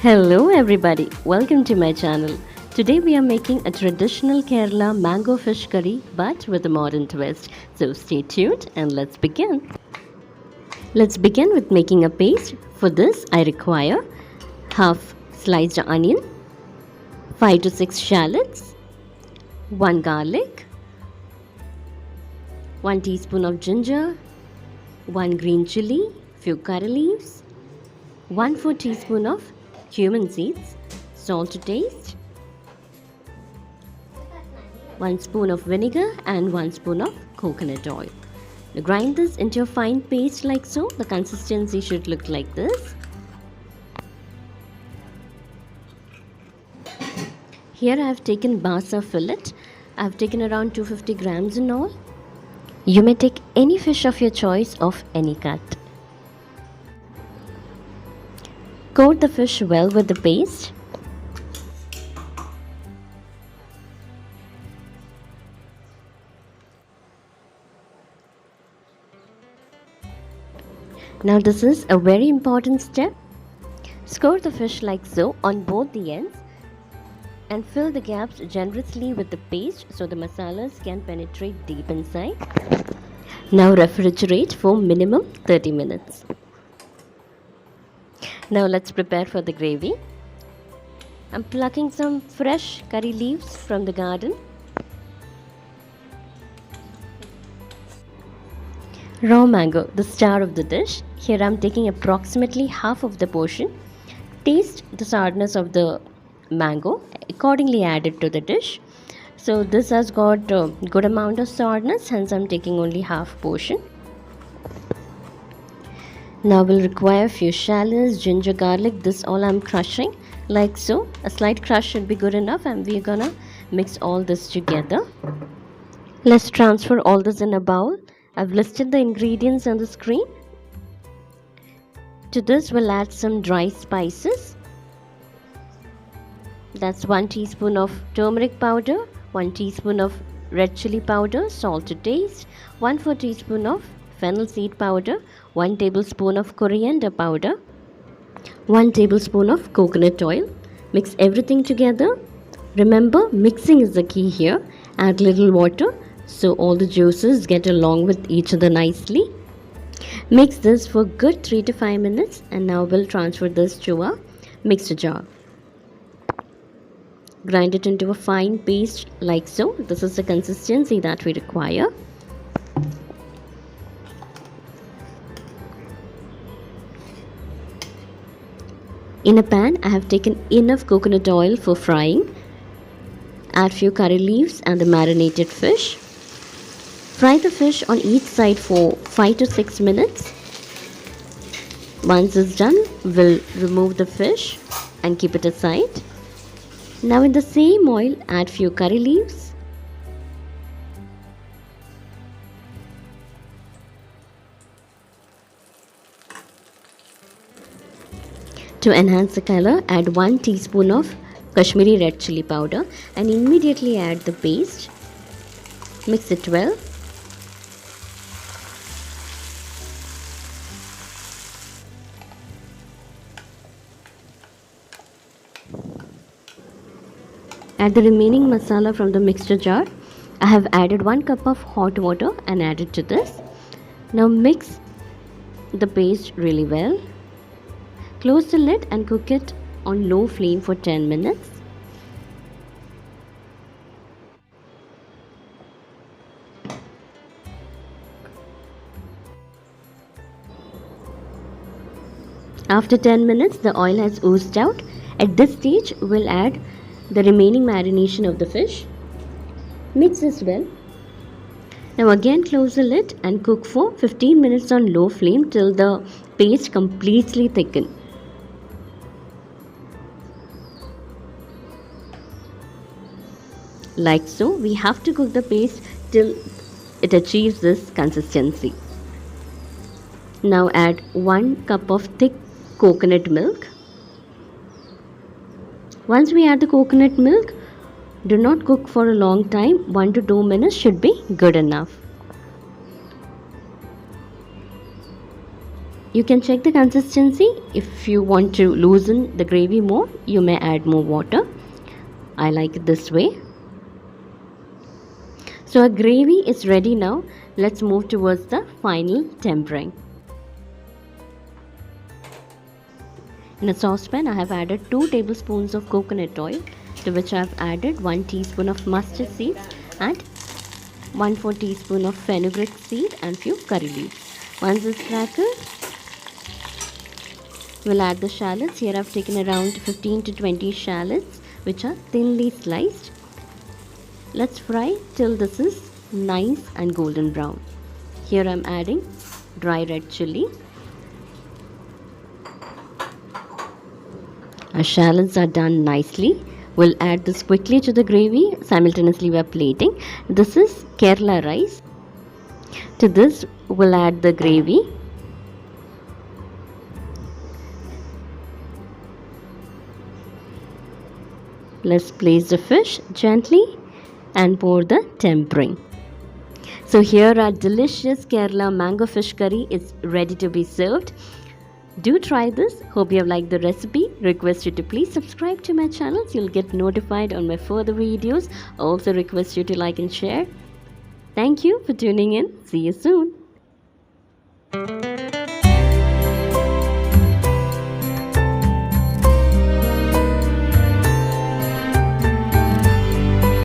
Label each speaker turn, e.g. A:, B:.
A: Hello everybody, welcome to my channel. Today we are making a traditional Kerala mango fish curry but with a modern twist. So stay tuned and let's begin. Let's begin with making a paste. For this I require half sliced onion, 5 to 6 shallots, 1 garlic, 1 teaspoon of ginger, 1 green chilli, few curry leaves, 1/4 teaspoon of cumin seeds, salt to taste, 1 spoon of vinegar and 1 spoon of coconut oil. Now grind this into a fine paste like so. The consistency should look like this. Here I have taken basa fillet. I have taken around 250 grams in all. You may take any fish of your choice of any cut. Coat the fish well with the paste. Now this is a very important step. Score the fish like so on both the ends and fill the gaps generously with the paste so the masalas can penetrate deep inside. Now refrigerate for minimum 30 minutes. Now let's prepare for the gravy. I'm plucking some fresh curry leaves from the garden. Raw mango, the star of the dish. Here I'm taking approximately half of the portion. Taste the sourness of the mango, accordingly add it to the dish. So this has got a good amount of sourness, hence I'm taking only half portion. Now we'll require a few shallots, ginger, garlic. This all I'm crushing like so. A slight crush should be good enough, and we're gonna mix all this together. Let's transfer all this in a bowl. I've listed the ingredients on the screen. To this we'll add some dry spices. That's 1 teaspoon of turmeric powder, 1 teaspoon of red chili powder, salt to taste, 1/4 teaspoon of fennel seed powder, 1 tablespoon of coriander powder, 1 tablespoon of coconut oil. Mix everything together. Remember, mixing is the key here. Add little water so all the juices get along with each other nicely. Mix this for good 3 to 5 minutes, and now we'll transfer this to a mixer jar. Grind it into a fine paste like so. This is the consistency that we require. In a pan, I have taken enough coconut oil for frying. Add few curry leaves and the marinated fish. Fry the fish on each side for 5 to 6 minutes. Once it's done, we'll remove the fish and keep it aside. Now in the same oil, add few curry leaves. To enhance the color, add 1 teaspoon of Kashmiri red chili powder and immediately add the paste. Mix it well. Add the remaining masala from the mixture jar. I have added 1 cup of hot water and added to this. Now mix the paste really well. Close the lid and cook it on low flame for 10 minutes. After 10 minutes, the oil has oozed out. At this stage, we'll add the remaining marination of the fish. Mix this well. Now again close the lid and cook for 15 minutes on low flame till the paste completely thickens. Like so, we have to cook the paste till it achieves this consistency. Now add 1 cup of thick coconut milk. Once we add the coconut milk, do not cook for a long time. 1 to 2 minutes should be good enough. You can check the consistency. If you want to loosen the gravy more, you may add more water. I like it this way. So our gravy is ready now. Let's move towards the final tempering. In a saucepan, I have added 2 tablespoons of coconut oil, to which I have added 1 teaspoon of mustard seeds and 1/4 teaspoon of fenugreek seed and few curry leaves. Once it's crackled, we'll add the shallots. Here I've taken around 15 to 20 shallots, which are thinly sliced. Let's fry till this is nice and golden brown. Here I'm adding dry red chilli. Our shallots are done nicely. We'll add this quickly to the gravy. Simultaneously we are plating. This is Kerala rice. To this we'll add the gravy. Let's place the fish gently and pour the tempering. So here our delicious Kerala mango fish curry is ready to be served. Do try this. Hope you have liked the recipe. Request you to please subscribe to my channel so you'll get notified on my further videos. Also request you to like and share. Thank you for tuning in. See you soon.